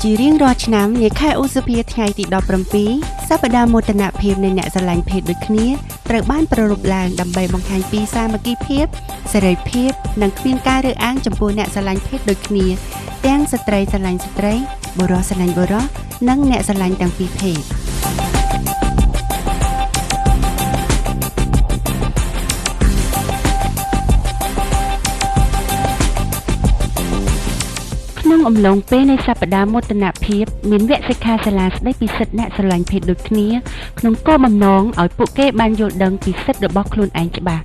ជារៀងរាល់ឆ្នាំនាខែឧសភាថ្ងៃទី17សប្តាហ៍មោទនភាពនៃអ្នកស្រឡាញ់ភេទដូចគ្នាត្រូវបានប្រារព្ធឡើងដើម្បីបង្ហាញពីសាមគ្គីភាពសេរីភាពនិងគ្មានការរើសអើងចំពោះអ្នកស្រឡាញ់ភេទដូចគ្នាទាំងស្ត្រីស្រឡាញ់ស្ត្រីបុរសស្រឡាញ់បុរសនិងអ្នកស្រឡាញ់ទាំងពីរភេទក្នុងអំឡុងពេលនៃសប្តាហ៍មោទនភាពមានវគ្គសិក្ខាសាលាស្ដីពីសិទ្ធិអ្នកស្រឡាញ់ភេទដូចគ្នាក្នុងគោលបំណងឲ្យពួកគេបានយល់ដឹងពីសិទ្ធិរបស់ខ្លួនឯងច្បាស់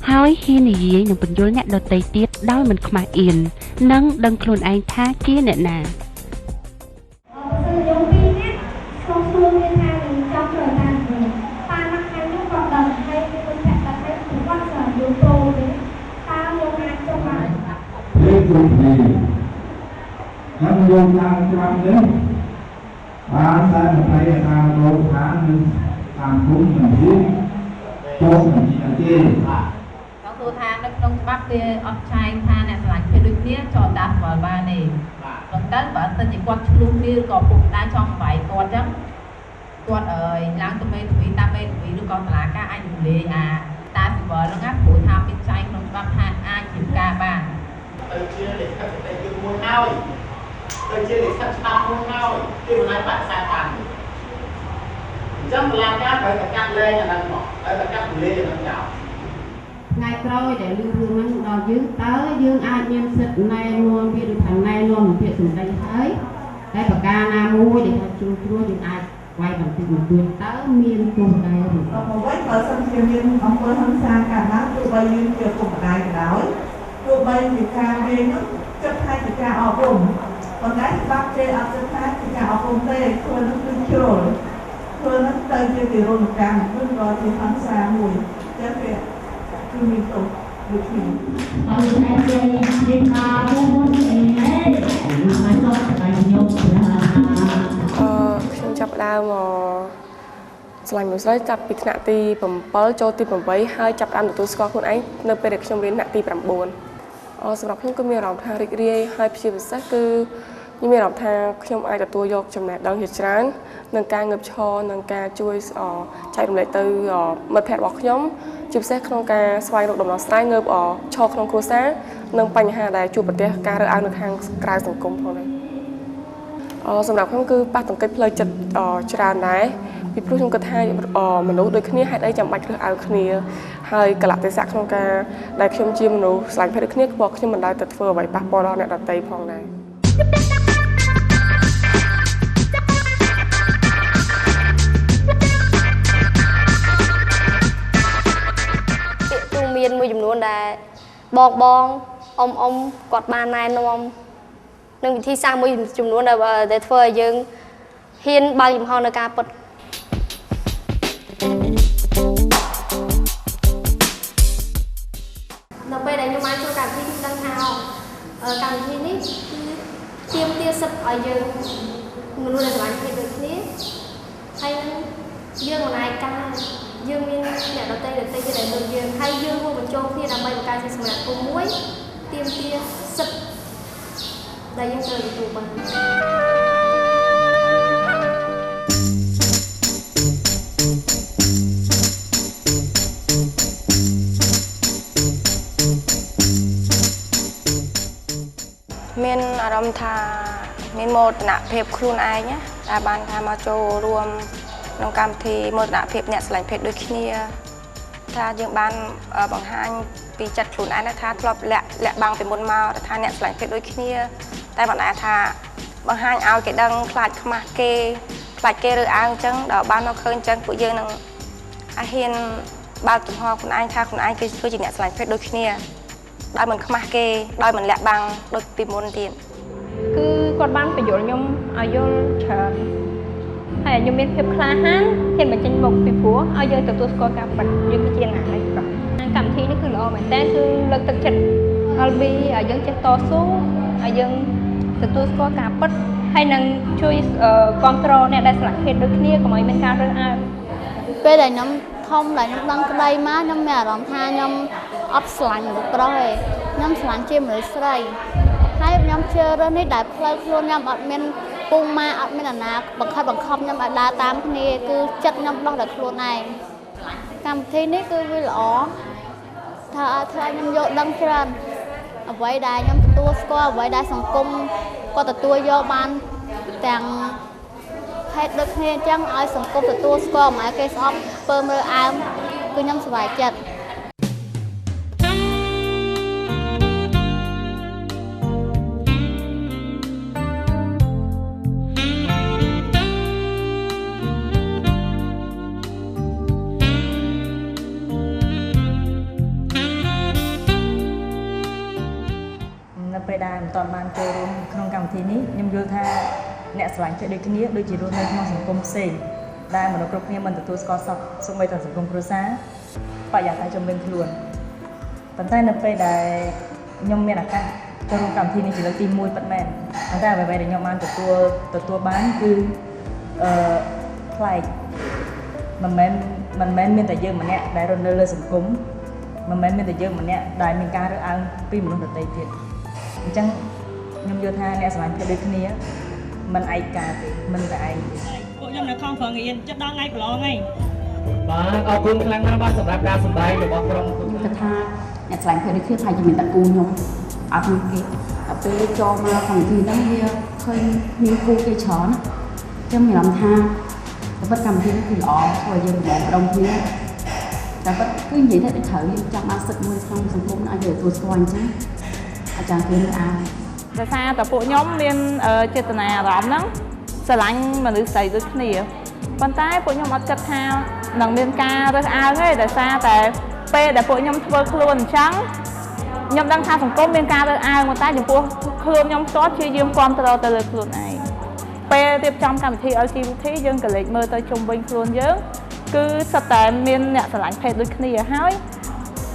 ហើយហ៊ាននិយាយនិងបញ្យល់អ្នកដទៃទៀតដោយមិនខ្មាស់អៀននិងដឹងខ្លួនឯងថាជាអ្នកណាhắn vô tham trong đấy ba sai một tay tham vô tham tham cúng mình biết cho mình chỉ là chi nó thu tham nó không bắt cái ấp chai than này là cái đôi kia cho đặt vào ba này còn tới bảo tên chỉ quạt luôn kia có phục đa trong vải quạt chứ quạt ở láng tụi mình được con là các anh lì ta thì vợ nó ngáp phụ tham bên chai không bắt than ai chịu ca bàn tôi chia để các cái mua hao tôi chia để sắp xong mua hao thì một bạn sai phản chắc làm các phải cắt lên là đang bỏ phải cắt lên là đang chảo ngày rồi để lưu hương nó đòi dương tới dương ai nhân sự này luôn vì được thằng này luôn một chuyện đây thấy đây bậc ca nam mua để cho chú được ai quay bằng tình một tuyệt tới miên cùng đây một quách ở sân thiên nhiên ông quân hân sang cả bác tụi bay như kiểu cùng ai nói tụi bay thì ca về nó chất hai thì ca ở vùng còn cái bác chê ở chất hai thì ca ở vùng tây thôi nó cứ rồi thôi nó tây kia thì rồi một càng cứ rồi thì hắn xa mùi chất việc cứ mình tục được mìnhខ្ញុំចាប់ដើមស្លាញ់មួយស្រីចាប់ពីថ្នាក់ទី7ចូលទី8ហើយចាប់ដើមទទួលស្គាល់ខ្លួនឯងនៅពេលដែលខ្ញុំរៀនថ្នាក់ទី9សម្រាប់ខ្ញុំគឺមានអារម្មណ៍ថារីករាយហើយជាពិសេសគឺខ្ញុំមានអារម្មណ៍ថាខ្ញុំអាចទទួលយកចំណេះដឹងជាច្រើននឹងការងើបឈរនិងការជួយចែករំលែកទៅមិត្តភ័ក្តិរបស់ខ្ញុំជាពិសេសក្នុងការស្វែងរកដំណោះស្រាយងើបឈរក្នុងគ្រួសារនិងបញ្ហាដែលជួបប្រទះការរើសអើងនៅខាងក្រៅសង្គមផងដែរសម្រាប់ខ្ញុំគឺប៉ះទង្គិចផ្លូវចិត្តច្រើនដែរពីព្រោះខ្ញុំគិតថាមនុស្សដូចគ្នាហេតុអីចាំបាច់រើសអើងគ្នាហើយកលៈទេសៈក្នុងការដែលខ្ញុំជាមនុស្សស្រឡាញ់ភេទដូចគ្នាក៏ខ្ញុំមិនដែលទៅធ្វើអ្វីប៉ះពាល់ដល់អ្នកដទៃផងដែរមានមួយចំនួនដែលបងអ៊ំគាត់បានណែនាំនឹងវិធីសាស្ត្រមួយចំនួនដែលធ្វើឲ្យយើងហ៊ានបើកចំហនៅការពិតនៅពេលដែលខ្ញុំបានចូលកម្មវិធីខ្ញុំដឹងថាកម្មវិធីនេះគឺទាមទារសិទ្ធិឲ្យយើងមនុស្សដែលស្រឡាញ់គ្នាដូចគ្នាហើយនឹងយើងមិនអាចការយើងមានអ្នកដទៃទៀតដែលដូចយើងហើយយើងរួមបញ្ចូលគ្នាដើម្បីបង្កើតជាសមាគមមួយទាមទារសិទ្ធិដែលយើងត្រូវទទួលបានមានអារម្មណ៍ថាមានមោទនភាពខ្លួនឯងណាដែលបានថាមកចូលរួមក្នុងកម្មវិធីមោទនភាពអ្នកស្រឡាញ់ភេទដូចគ្នាថាយើងបានបង្ហាញពីចិត្តខ្លួនឯងថាធ្លាប់លាក់បាំងពីមុនមកថាអ្នកស្រឡាញ់ភេទដូចគ្នាតែមិនដែលថាបង្ហាញឲ្យគេដឹងខ្លាចខ្មាស់គេខ្លាចគេរើសអើងអញ្ចឹងដល់បានមកឃើញអញ្ចឹងពួកយើងនឹងហ៊ានបើកចំហខ្លួនឯងថាខ្លួនឯងគឺជាអ្នកស្រឡាញ់ភេទដូចគ្នាដោយមិនខ្មាស់គេដោយមិនលាក់បាំងដូចពីមុនទៀតគឺគាត់បានបញ្យល់ខ្ញុំឲ្យយល់ច្រើនហើយខ្ញុំមានភាពក្លាហានហ៊ានបញ្ចេញមុខពីព្រោះឲ្យយើងទទួលស្គាល់ការពិតយើងគឺជាអ្នកឯងប្រកម្មវិធីនេះគឺល្អមែនតើគឺលើកទឹកចិត្តដល់ពីឲ្យយើងចេះតស៊ូឲ្យយើងទទួលស្គាល់ការពិតហើយនឹងជួយគ្រប់គ្រងអ្នកដែលស្រឡាញ់ភេទដូចគ្នាកុំឲ្យមានការរើសអើងពេលដែលខ្ញុំធំដែលខ្ញុំដឹងក្តីមកខ្ញុំមានអារម្មណ៍ថាខ្ញុំអត់ស្រឡាញ់មនុស្សប្រុសទេខ្ញុំស្រឡាញ់ជាមនុស្សស្រីហើយខ្ញុំជឿរឿងនេះដែលផ្លូវខ្លួនខ្ញុំអត់មាន ពុំម៉ាអត់មានអាណាបង្ខំខ្ញុំឲ្យដើរតាមគ្នាគឺចិត្តខ្ញុំដោះដល់ខ្លួនឯងកម្មវិធីនេះគឺវាល្អថាឲ្យខ្ញុំយកដឹងច្រើនអ្វីដែលខ្ញុំទទួលស្គាល់អ្វីដែលសង្គមគាត់ទទួលយកបានទាំងហេតុដូចគ្នាអញ្ចឹងឲ្យសង្គមទទួលស្គាល់មិនឲ្យគេស្អប់ពើមើលអើមគឺខ្ញុំសប្បាយចិត្តពេលដែលមិនតាន់បានចូលរួមក្នុងកម្មវិធីនេះខ្ញុំយល់ថាអ្នកស្រឡាញ់ភេទដូចគ្នាដូចជារស់នៅក្នុងសង្គមផ្សេងដែលមនុស្សគ្រប់គ្នាមិនទទួលស្គាល់សោះសូម្បីតែសង្គមគ្រួសារបរិយាកាសជំនឿខ្លួនប៉ុន្តែនៅពេលដែលខ្ញុំមានឱកាសចូលរួមកម្មវិធីនេះជាលើកទី1ពិតមែនប៉ុន្តែអ្វីៗដែលខ្ញុំបានទទួលបានគឺប្លែកមិនមែនមានតែយើងម្នាក់ដែលរស់នៅលើសង្គមមិនមែនមានតែយើងម្នាក់ដែលមានការរើសអើងពីមនុស្សដទៃទៀតអញ្ចឹងខ្ញុំយល់ថាអ្នកស្រឡាញ់ភេទដូចគ្នាមិនឯកាទេមិនតែឯងទេពួកខ្ញុំនៅខំប្រឹងរៀនចិត្តដល់ថ្ងៃប្រឡងហើយបាទអរគុណខ្លាំងណាស់បាទសម្រាប់ការសម្ដែងរបស់ក្រុមខ្ញុំគិតថាអ្នកស្រឡាញ់ភេទដូចគ្នាថាជាមានតែគូខ្ញុំអត់មានគេដល់ពេលចូលមកកម្មវិធីហ្នឹងវាឃើញមានគូគេច្រើនខ្ញុំមានអារម្មណ៍ថាពិតកម្មវិធីនេះគឺល្អធ្វើឲ្យយើងបងប្អូនគ្នាតែពិតគឺនិយាយថាត្រូវយើងចង់បានសិទ្ធិមួយក្នុងសង្គមឲ្យយើងទទួលស្គាល់អញ្ចឹងអាចារ្យគេអាដោយសារតែពួកខ្ញុំមានចេតនាអារម្មណ៍ហ្នឹងស្រឡាញ់មនុស្សស្រីដូចគ្នាប៉ុន្តែពួកខ្ញុំអត់គិតថានឹងមានការរើសអើងទេដោយសារតែពេលដែលពួកខ្ញុំធ្វើខ្លួនអញ្ចឹងខ្ញុំដឹងថាសង្គមមានការរើសអើងប៉ុន្តែចំពោះខ្លួនខ្ញុំផ្ទាល់ជាយាមគ្រប់គ្រងទៅលើខ្លួនឯងពេលរៀបចំកម្មវិធី LGBT យើងក៏លេចមើលទៅជុំវិញខ្លួនយើងគឺសិតតែមានអ្នកស្រឡាញ់ភេទដូចគ្នាហើយ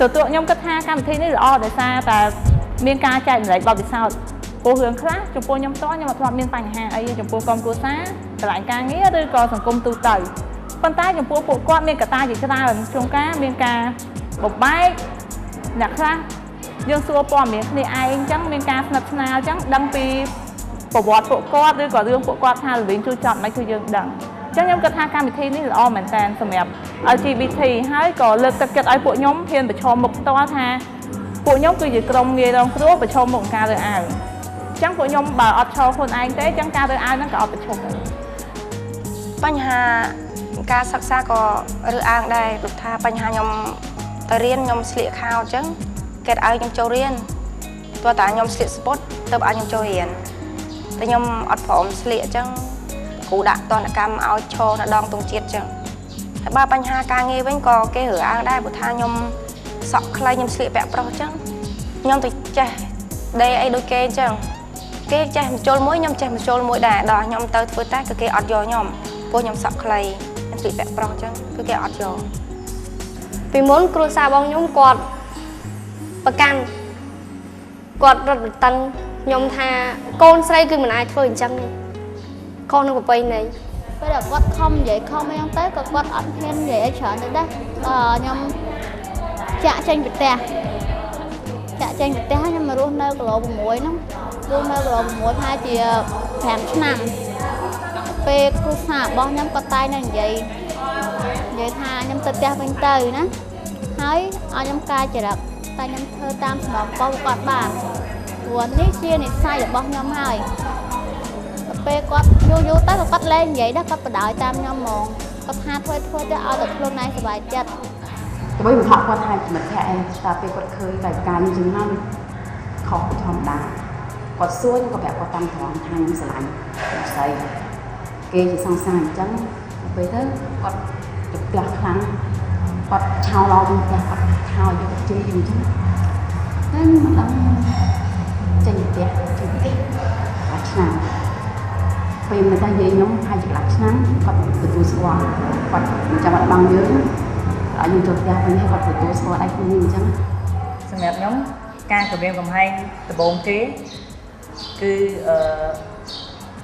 ទទួលខ្ញុំគិតថាកម្មវិធីនេះល្អដោយសារតែមានការចែករំលែកបទពិសោធន៍ពោះរឿងខ្លះចំពោះខ្ញុំផ្ទាល់ខ្ញុំអត់ធ្លាប់មានបញ្ហាអីចំពោះក្រុមគ្រួសារកន្លែងការងារឬក៏សង្គមទូទៅប៉ុន្តែចំពោះពួកគាត់មានកត្តាជាច្រើនក្នុងការមានការបំបែកអ្នកខ្លះយើងសួរព័ត៌មានគ្នាឯងអញ្ចឹងមានការស្និទ្ធស្នាលអញ្ចឹងដឹងពីប្រវត្តិពួកគាត់ឬក៏រឿងពួកគាត់ថាល្វីងជួយចត់មិនគឺយើងដឹងអញ្ចឹងខ្ញុំគិតថាកម្មវិធីនេះល្អមែនតើសម្រាប់ LGBT ហើយក៏លើកទឹកចិត្តឲ្យពួកខ្ញុំហ៊ានប្រឈមមុខផ្ទាល់ថាពួកខ្ញុំគឺជាក្រុមងាយរងគ្រោះប្រឈមមុខនឹងការរើសអើងអញ្ចឹងពួកខ្ញុំបើអត់ឈរខ្លួនឯងទេអញ្ចឹងការរើសអើងហ្នឹងក៏អត់ប្រឈមដែរបញ្ហាការសិក្សាក៏រើសអើងដែរព្រោះថាបញ្ហាខ្ញុំទៅរៀនខ្ញុំស្លៀកខោអញ្ចឹងគេឲ្យខ្ញុំចូលរៀនទោះតែខ្ញុំស្លៀកស្ពុតទៅឲ្យខ្ញុំចូលរៀនតែខ្ញុំអត់ព្រមស្លៀកអញ្ចឹងគ្រូដាក់ទណ្ឌកម្មឲ្យឈរនៅដងទង់ជាតិអញ្ចឹងហើយបើបញ្ហាការងារវិញក៏គេរើសអើងដែរព្រោះថាខ្ញុំសក់ខ្លីខ្ញុំស្លៀកពាក់ប្រុសអញ្ចឹងខ្ញុំទៅចេះដេអីដូចគេអញ្ចឹងគេចេះបញ្ចូលមួយខ្ញុំចេះបញ្ចូលមួយដែរដល់ខ្ញុំទៅធ្វើតែគឺគេអត់យកខ្ញុំព្រោះខ្ញុំសក់ខ្លីខ្ញុំស្លៀកពាក់ប្រុសអញ្ចឹងគឺគេអត់យកពីមុនគ្រួសារបងខ្ញុំគាត់ប្រកាន់គាត់រត់បន្តឹងខ្ញុំថាកូនស្រីគឺមិនអាចធ្វើអញ្ចឹងខុសនឹងប្រពៃណីពេលដែលគាត់ខំនិយាយខំអីហ្នឹងទៅក៏គាត់អត់ហ៊ាននិយាយឲ្យច្រើនទៅដែរខ្ញុំចាក់ចេញពីផ្ទះខ្ញុំមករស់នៅគីឡូ6ហ្នឹងរស់នៅគីឡូ6ថាជា5ឆ្នាំពេលគ្រូសារបស់ខ្ញុំគាត់តែងតែនិយាយថាខ្ញុំទៅផ្ទះវិញទៅណាហើយឲ្យខ្ញុំកាយចរិតតែខ្ញុំធ្វើតាមសំណងរបស់គាត់បានព្រោះនេះជានិស្ស័យរបស់ខ្ញុំហើយពេលគាត់យូរទៅគាត់លែងនិយាយដែរគាត់បដ ாய் តាមខ្ញុំហ្មងគាត់ថាធ្វើទៅឲ្យតែខ្លួនឯងសុបាយចិត្តទៅវិញមកគាត់ថាមិត្តភក្តិឯងតែពេលគាត់ឃើញតែការនេះចឹងណាខុសធម្មតាគាត់សួរខ្ញុំក៏ប្រាប់គាត់តាមត្រង់ថាខ្ញុំស្រឡាញ់ស្រីគេជាសង្សារអញ្ចឹងពេលទៅគាត់ទៅផ្ទះខ្លាំងគាត់ឆោឡោពីផ្ទះគាត់ឆោយកទៅជិះអញ្ចឹងតែមិនដឹងចេញផ្ទះអាឆ្នាំពេលមកតែនិយាយខ្ញុំហើយជាកន្លះឆ្នាំគាត់ទទួលស្គាល់គាត់មិនចាំបាច់បងយើងឲ្យខ្ញុំចូលផ្ទះវិញហើយគាត់ទទួលស្គាល់ឯខ្លួនអញ្ចឹងសម្រាប់ខ្ញុំការគម្រាមកំហែងដំបូងគេគឺ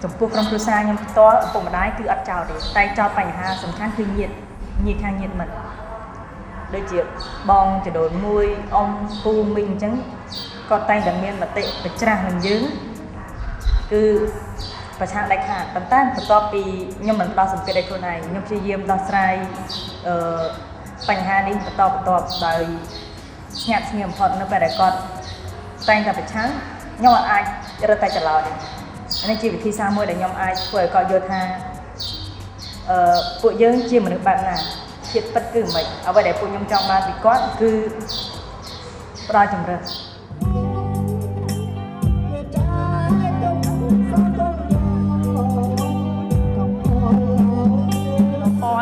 ចំពោះក្រុមគ្រួសារខ្ញុំផ្ទាល់ឪពុកម្ដាយគឺអត់ចោលទេតែចោលបញ្ហាសំខាន់គឺញាតិខាងញាតិមិត្តដូចជាបងចដូនមួយអ៊ំពូមីងអញ្ចឹងគាត់តែងតែមានមតិប្រច្រាស់នឹងយើងគឺ ប្រឆាំងដាច់ខាតប៉ុន្តែបន្ទាប់ពីខ្ញុំមិនផ្ដោតសម្ពាធឲ្យខ្លួនឯងខ្ញុំព្យាយាមដោះស្រាយបញ្ហានេះបន្តដោយស្ងាត់ស្ងៀមបំផុតនៅពេលដែលគាត់តែងតែប្រឆាំងខ្ញុំអាចរត់តែច្រឡោយនេះជាវិធីសាស្ត្រមួយដែលខ្ញុំអាចធ្វើឲ្យគាត់យល់ថាពួកយើងជាមនុស្សបែបណាជាតិពិតគឺមិនអ្វីដែលពួកខ្ញុំចង់បានពីគាត់គឺផ្ដល់ជំរឿន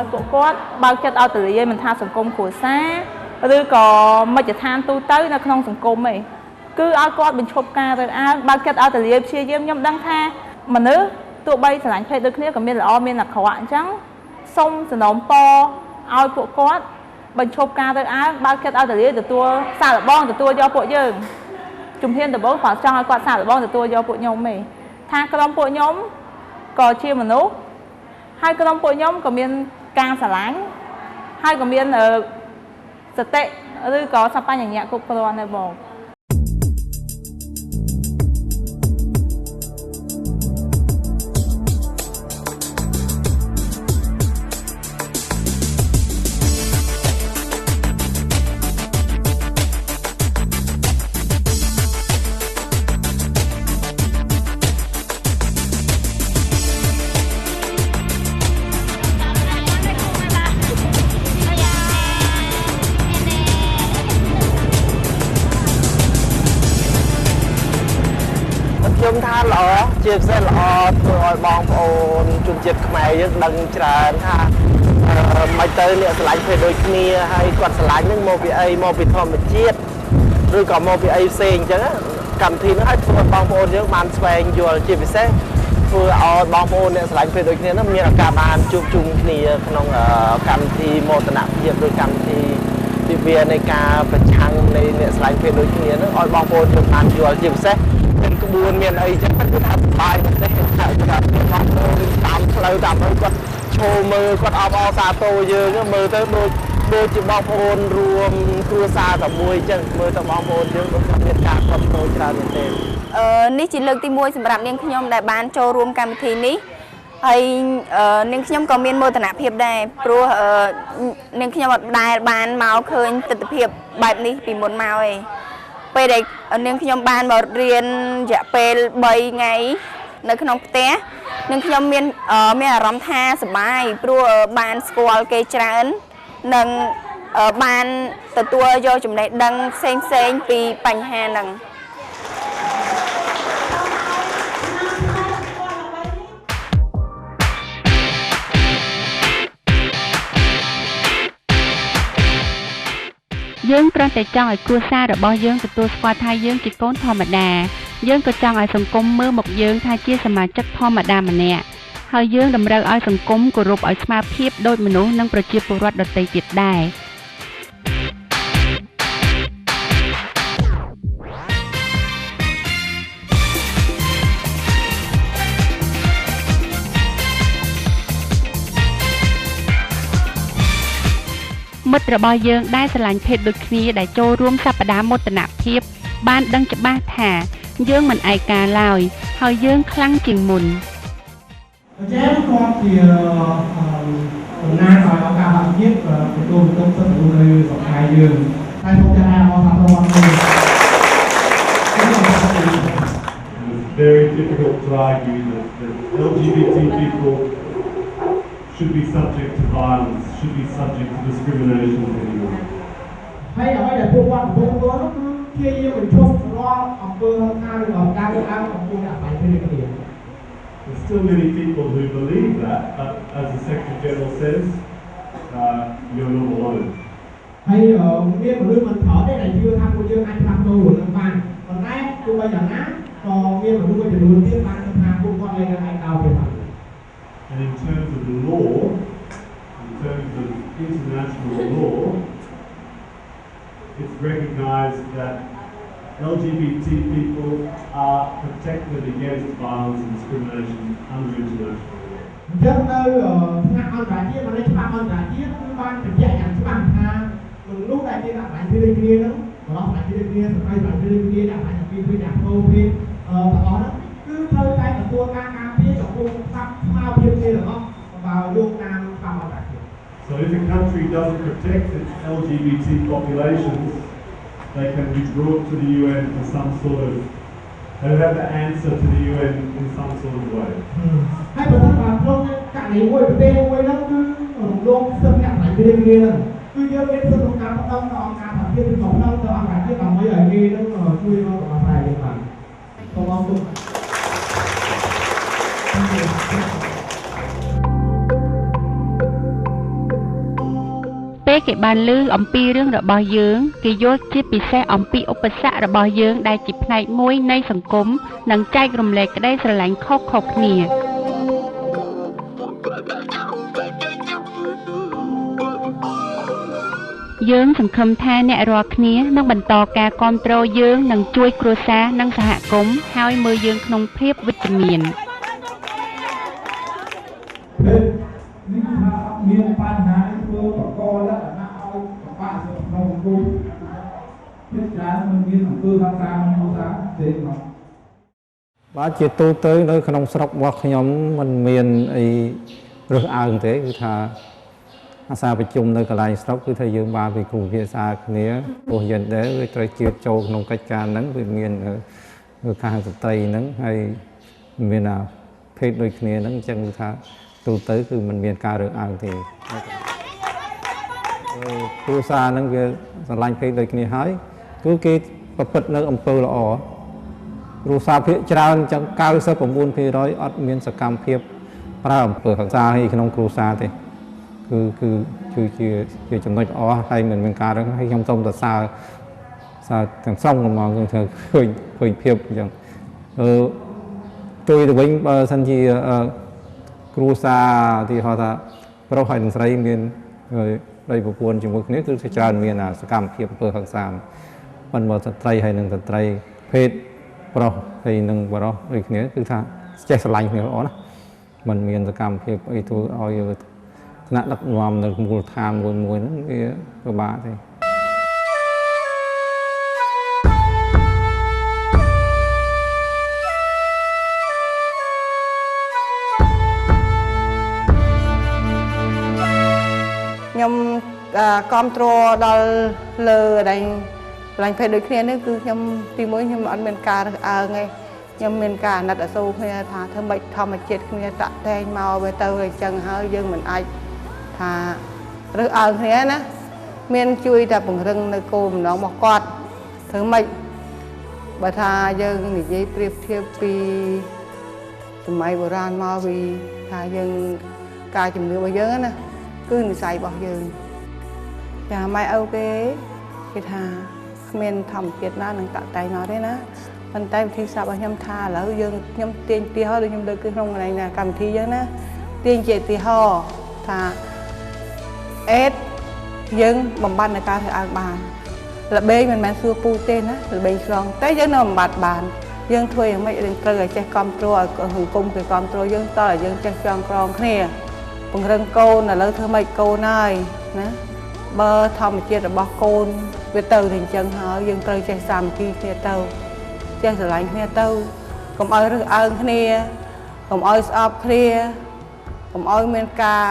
ឲ្យពួកគាត់បើកចិត្តឲ្យទលាយមិនថាសង្គមគ្រួសារឬក៏មជ្ឈដ្ឋានទូទៅនៅក្នុងសង្គមឯងគឺឲ្យគាត់បញ្ឈប់ការរើសអើងបើកចិត្តឲ្យទលាយព្យាយាមខ្ញុំដឹងថាមនុស្សទោះបីស្រឡាញ់ភេទដូចគ្នាក៏មានល្អមានអាក្រក់អញ្ចឹងសូមសំណូមពរឲ្យពួកគាត់បញ្ឈប់ការរើសអើងបើកចិត្តឲ្យទលាយទទួលសារល្បងទទួលយកពួកយើងជំហានដំបូងគាត់ចង់ឲ្យគាត់សារល្បងទទួលយកពួកខ្ញុំឯងថាក្រុមពួកខ្ញុំក៏ជាមនុស្សហើយក្រុមពួកខ្ញុំក៏មានការស្រឡាញ់ហើយក៏មានសតិឬក៏សបញ្ញៈគ្រប់គ្រាន់ដែរបងខ្ញុំថាល្អជាពិសេសល្អធ្វើឲ្យបងប្អូនជនជាតិខ្មែរយើងដឹងច្រើនថាមិនទៅអ្នកស្រឡាញ់ភេទដូចគ្នាហើយគាត់ស្រឡាញ់នឹងមកពីអីមកពីធម្មជាតិឬក៏មកពីអីផ្សេងអញ្ចឹងកម្មវិធីនេះឲ្យធ្វើឲ្យបងប្អូនយើងបានស្វែងយល់ជាពិសេសធ្វើឲ្យបងប្អូនអ្នកស្រឡាញ់ភេទដូចគ្នានោះមានឱកាសបានជួបជុំគ្នាក្នុងកម្មវិធីមោទនភាពឬកម្មវិធីទិវានៃការប្រឆាំងនៃអ្នកស្រឡាញ់ភេទដូចគ្នានោះឲ្យបងប្អូនយើងបានយល់ជាពិសេសមានក្បួនមានអីចឹងគឺថាបាយមិនទេថាគាត់តាមផ្លូវតាមឲ្យគាត់ឈោមើលគាត់អបអរសាទរយើងមើលទៅដូចជាបងប្អូនរួមគ្រួសារតែមួយចឹងមើលទៅបងប្អូនយើងដូចគាត់មានការគ្រប់គ្រងច្រើនមែនទេនេះជាលើកទី1សម្រាប់នាងខ្ញុំដែលបានចូលរួមកម្មវិធីនេះហើយនាងខ្ញុំក៏មានមោទនភាពដែរព្រោះនាងខ្ញុំអត់ដែលបានមកឃើញទស្សនវិជ្ជាបែបនេះពីមុនមកឯងពេលដែលនាងខ្ញុំបានមករៀនរយៈពេល3ថ្ងៃនៅក្នុងផ្ទះនាងខ្ញុំមានអារម្មណ៍ថាសប្បាយព្រោះបានស្គាល់គេច្រើននិងបានទទួលយកចំណេះដឹងផ្សេងពីបញ្ហាហ្នឹងយើងគ្រាន់តែចង់ឲ្យគ្រួសាររបស់យើងទទួលស្គាល់ថាយើងជាកូនធម្មតាយើងក៏ចង់ឲ្យសង្គមមើលមកយើងថាជាសមាជិកធម្មតាម្នាក់ហើយយើងតម្រូវឲ្យសង្គមគោរពឲ្យស្មើភាពដូចមនុស្សនិងប្រជាពលរដ្ឋដទៃទៀតដែរមិត្តរបស់យើងដែលស្រឡាញ់ភេទដូចគ្នាដែលចូលរួមសប្តាហ៍មោទនភាពបានដឹងច្បាស់ថាយើងមិនឯកាឡើយហើយយើងខ្លាំងជាងមុនចា៎គាត់ជាតំណាងឲ្យអង្គការសហជាតិទទួលបន្ទុកសិទ្ធិមនុស្សនៅសង្គមយើងហើយខ្ញុំចាស់អរថាប្រវត្តិនេះ It's very difficult to argue that LGBT people should be subject to violence, should be subject to discrimination anymore. ហើយអ្វីដែលពួកគាត់កំពុងធ្វើនោះគឺជាយើងបញ្ឈប់រាល់អំពើហិង្សាឬក៏ការរើសអើងអំពីអ្នកស្រីភេទគ្នា There's still many people who believe that, but as the Secretary General says, you're not alone. ហើយមានមនុស្សមិនថតទេដែលជឿថាពួកយើងអាចផ្លាស់ប្ដូររឿងបានប៉ុន្តែទោះបីយ៉ាងណាក៏មានមនុស្សមួយចំនួនទៀតបានថាពួកគាត់លែងអាចដោតទេបាទ And in terms of the law, in terms of international law, it's recognised that LGBT people are protected against violence and discrimination under international law. ចឹងនៅថ្នាក់អន្តរជាតិមិនច្បាប់អន្តរជាតិគឺបានបញ្ជាក់យ៉ាងច្បាស់ថាមនុស្សដែលមានអត្តសញ្ញាណគ្នានឹងបរិបទអត្តសញ្ញាណគ្នាស្ត្រីអត្តសញ្ញាណគ្នាដែលអាចពីពីដាក់ផ្ទោភេទទាំងអស់ហ្នឹងគឺត្រូវតែទទួលការការពារចំ So if a country doesn't protect its LGBT populations, they can be brought to the UN for some sort of, they'll have to answer to the UN in some sort of way. ให้ประธานการต้องการในมวยประเทศมวยนั้นคือลงเสนอหลายประเด็นเลยนะคือเยอะเป็นสนุกการต้องการทำเรื่องของเราต้องการให้ทำไม่ใหญ่ดีต้องช่วยเรามาใส่ดีกว่าต้องลองดู ពេលគេបានឮអំពីរឿងរបស់យើងគេយល់ជាពិសេសអំពីឧបសគ្គរបស់យើងដែលជាផ្នែកមួយនៃសង្គមនិងចែករំលែកក្តីស្រឡាញ់ខុសៗគ្នាយើងសង្ឃឹមថាអ្នករាល់គ្នានឹងបន្តការគាំទ្រយើងនិងជួយគ្រួសារនិងសហគមន៍ហើយមើលយើងក្នុងភាពវិជ្ជមានមានបញ្ហាធ្វើបកលដាក់ឲ្យបាក់ក្នុងគូនេះច្រើនមិនមានអង្គើខាងតាមនោះថាទេមកបាទជាទូទៅនៅក្នុងស្រុករបស់ខ្ញុំមិនមានអីរើសអើងទេគឺថាអាសាប្រជុំនៅកន្លែងស្រុកគឺថាយើងបានពីគ្រូវិទ្យាសាស្ត្រគ្នាព្រោះយើងដែរវាត្រូវជឿចូលក្នុងកិច្ចការហ្នឹងវាមានខាងស្ត្រីហ្នឹងហើយមានភេទដូចគ្នាហ្នឹងអញ្ចឹងគឺថាទូទៅគឺมันមានការរើសអើងទេគ្រួសារហ្នឹងវាស្រឡាញ់ភេទដូចគ្នាហើយគឺគេប្រព្រឹត្តនៅអំពើល្អគ្រួសារភាគច្រើនអញ្ចឹង 99% អត់មានសកម្មភាពប្រើអំពើហិង្សាឲ្យក្នុងគ្រួសារទេគឺជាចំណុចល្អហើយមិនមានការរើសហើយខ្ញុំសូមសរសើរទាំងស្រុងហ្មងគឺឃើញភាពអញ្ចឹងទៅវិញបើសិនជាគ្រួសារទីហៅថាប្រុសហើយនិងស្រីមានប្តីប្រពន្ធជាមួយគ្នាគឺច្រើនមានសកម្មភាពអំពើហិង្សាប៉ុន្តែស្ត្រីហើយនិងស្ត្រីភេទប្រុសហើយនិងបរិសុទ្ធដូចគ្នាគឺថាចេះស្រឡាញ់គ្នាល្អណាស់มันមានសកម្មភាពអីធ្វើឲ្យថ្នាក់ដឹកនាំនៅមូលដ្ឋានមួយហ្នឹងវាពិបាកទេខ្ញុំគាំទ្រដល់លើដែលឆ្លាញ់ភេទដូចគ្នានេះគឺខ្ញុំទីមួយខ្ញុំអត់មានការរើសអើងទេខ្ញុំមានការអាណិតអាសូរគ្នាថាធ្វើម៉េចធម្មជាតិគ្នាតាក់តែងមកវាទៅអញ្ចឹងហើយយើងមិនអាចថារើសអើងគ្នាណាមានជួយតែពង្រឹងនៅគោលបំណងរបស់គាត់ធ្វើម៉េចបើថាយើងនិយាយប្រៀបធៀបពីសម័យបុរាណមកពីថាយើងការជំនឿរបស់យើងណាគឺនិស័យរបស់យើងចាម៉ែឪគេថាគ្មានធម្មជាតិណានឹងតាក់តែងមកទេណាប៉ុន្តែវិធីសាស្ត្ររបស់ខ្ញុំថាឥឡូវខ្ញុំទាញឧទាហរណ៍ដូចខ្ញុំលើកគឺក្នុងកន្លែងណាកម្មវិធីយើងណាទាញជាឧទាហរណ៍ថាអេតយើងបំបត្តិនៃការធ្វើអើងបានល្បែងមិនមែនសួរពូទេណាល្បែងឆ្លងតែយើងនៅបំបត្តិបានយើងធ្វើយ៉ាងម៉េចយើងត្រូវឲ្យចេះគ្រប់គ្រងឲ្យសង្គមគេគ្រប់គ្រងយើងតើឲ្យយើងចេះចងក្រងគ្នាពង្រឹងកូនឥឡូវធ្វើម៉េចកូនហើយណាបើធម្មជាតិរបស់កូនវាទៅតែអញ្ចឹងហើយយើងត្រូវចេះសាមគ្គីគ្នាទៅចេះស្រឡាញ់គ្នាទៅកុំឲ្យរើសអើងគ្នាកុំឲ្យស្អប់គ្នាកុំឲ្យមានការ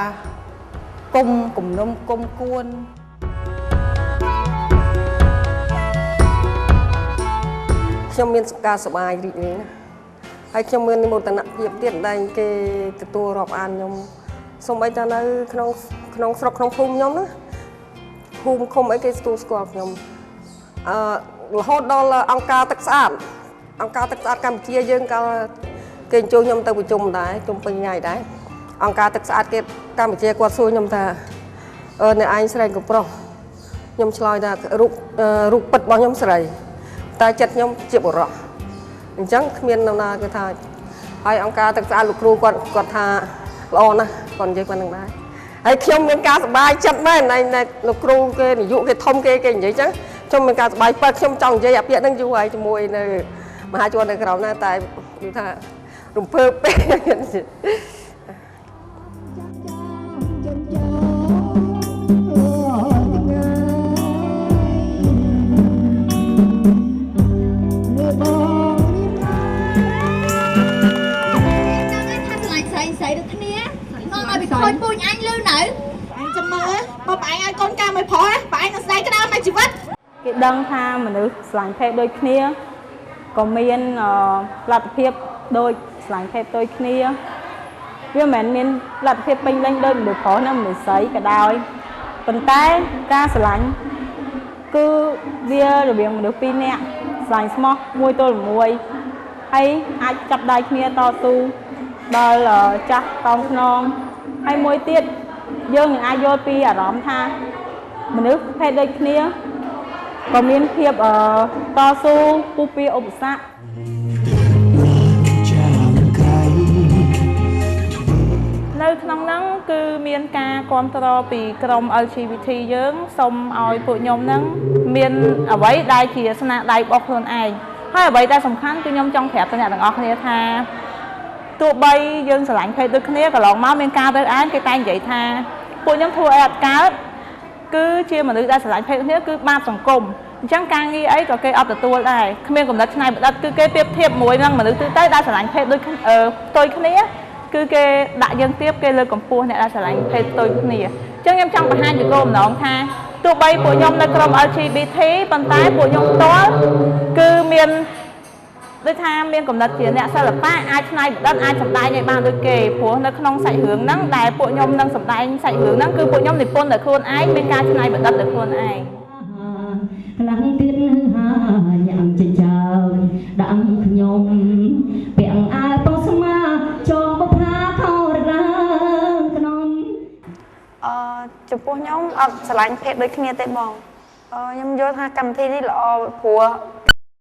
គុំគំនុំគុំគួនខ្ញុំមានការសប្បាយរីករាយណាស់ហើយខ្ញុំមានមោទនភាពទៀតដែលគេទទួលរាប់អានខ្ញុំសូម្បីតែនៅក្នុងស្រុកក្នុងភូមិខ្ញុំណាភូមិឃុំអីគេទទួលស្គាល់ខ្ញុំរហូតដល់អង្គការទឹកស្អាតកម្ពុជាយើងក៏គេអញ្ជើញខ្ញុំទៅប្រជុំដែរជុំពេញថ្ងៃដែរអង្គការទឹកស្អាតគេកម្ពុជាគាត់សួរខ្ញុំថាអ្នកឯងស្រីក៏ប្រុសខ្ញុំឆ្លើយថារូបពិតរបស់ខ្ញុំស្រីតែចិត្តខ្ញុំជាបុរសអញ្ចឹងគ្មាននរណាគេថាហើយអង្គការទឹកស្អាតលោកគ្រូគាត់ថាល្អណាស់គាត់និយាយប៉ុណ្្នឹងដែរហើយខ្ញុំមានការសប្បាយចិត្តមែនលោកគ្រូគេនាយកគេធំគេនិយាយចឹងខ្ញុំមានការសប្បាយពិតខ្ញុំចង់និយាយអាពាក្យហ្នឹងយូរហើយជាមួយនៅមហាជននៅក្រៅណាតែនិយាយថារំភើបពេកខូចពូញអញលឺនៅអញចាំមើល bạn ai con ca mày phỏ đấy bạn nó sai cái nào mày chỉ vắt គេដឹងថាមនុស្សស្រឡាញ់ភេទដូចគ្នាក៏មានលទ្ធភាពដូចស្រឡាញ់ភេទដូចគ្នាវាមិនមែនមានលទ្ធភាពពេញលេញដូចមនុស្សប្រុសនិងមនុស្សស្រីក៏ដោយប៉ុន្តែការស្រឡាញ់គឺវារវាងមនុស្សពីរនាក់ស្រឡាញ់ស្មោះមួយទល់មួយហើយអាចចាប់ដៃគ្នាតស៊ូដល់ចាស់តោងខ្នងហើយមួយទៀតយើងនឹងអាចយល់ពីអារម្មណ៍ថាមនុស្សភេទដូចគ្នាក៏មានភាពតស៊ូពុះពៀឧបសគ្គនៅក្នុងហ្នឹងគឺមានការគ្រប់គ្រងពីក្រុម LGBT យើងសូមឲ្យពួកខ្ញុំហ្នឹងមានអ្វីដែលជាស្នាដៃរបស់ខ្លួនឯងហើយអ្វីដែលសំខាន់គឺខ្ញុំចង់ប្រាប់ទៅអ្នកទាំងអស់គ្នាថាទោះបីយើងស្រឡាញ់ភេទដូចគ្នាកន្លងមកមានការរើសអើងគេតែនិយាយថាពួកខ្ញុំធ្វើអីអត់កើតគឺជាមនុស្សដែលស្រឡាញ់ភេទគ្នាគឺបាបសង្គមអញ្ចឹងការងារអីក៏គេអត់ទទួលដែរគ្មានកំណត់ឆ្នៃប្រឌិតគឺគេប្រៀបធៀបមួយនឹងមនុស្សទូទៅដែលស្រឡាញ់ភេទដូចផ្ទុយគ្នាគឺគេដាក់យើងទៀបគេលើកកម្ពស់អ្នកដែលស្រឡាញ់ភេទផ្ទុយគ្នាអញ្ចឹងខ្ញុំចង់បង្ហាញពីគោលបំណងថាទោះបីពួកខ្ញុំនៅក្រុម LGBT ប៉ុន្តែពួកខ្ញុំផ្ទាល់គឺមានដូចថាមានកំណត់ជាអ្នកសិល្បៈអាចឆ្នៃប្រឌិតអាចសម្ដែងឲ្យបានដូចគេព្រោះនៅក្នុងសាច់រឿងហ្នឹងដែលពួកខ្ញុំនឹងសម្ដែងសាច់រឿងហ្នឹងគឺពួកខ្ញុំនិពន្ធដោយខ្លួនឯងមានការឆ្នៃប្រឌិតដោយខ្លួនឯងខ្លាំងទៀតហាញ៉ាំចិញ្ចើមដាក់ខ្ញុំពាក់អាវពោស្មាចងបុផាខោរឡើងក្នុងចំពោះខ្ញុំអត់ស្រឡាញ់ភេទដូចគ្នាទេបងខ្ញុំយល់ថាកម្មវិធីនេះល្អព្រោះ